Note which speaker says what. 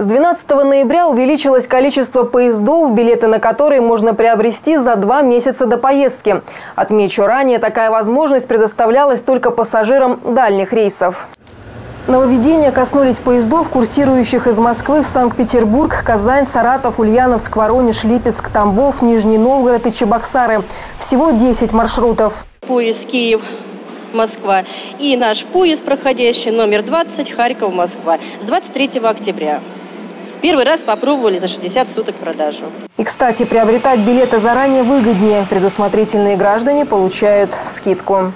Speaker 1: С 12 ноября увеличилось количество поездов, билеты на которые можно приобрести за 2 месяца до поездки. Отмечу, ранее такая возможность предоставлялась только пассажирам дальних рейсов. Нововведения коснулись поездов, курсирующих из Москвы в Санкт-Петербург, Казань, Саратов, Ульяновск, Воронеж, Липецк, Тамбов, Нижний Новгород и Чебоксары. Всего 10 маршрутов.
Speaker 2: Поезд Киев-Москва и наш поезд, проходящий номер 20, Харьков-Москва, с 23 октября. Первый раз попробовали за 60 суток продажу.
Speaker 1: И, кстати, приобретать билеты заранее выгоднее. Предусмотрительные граждане получают скидку.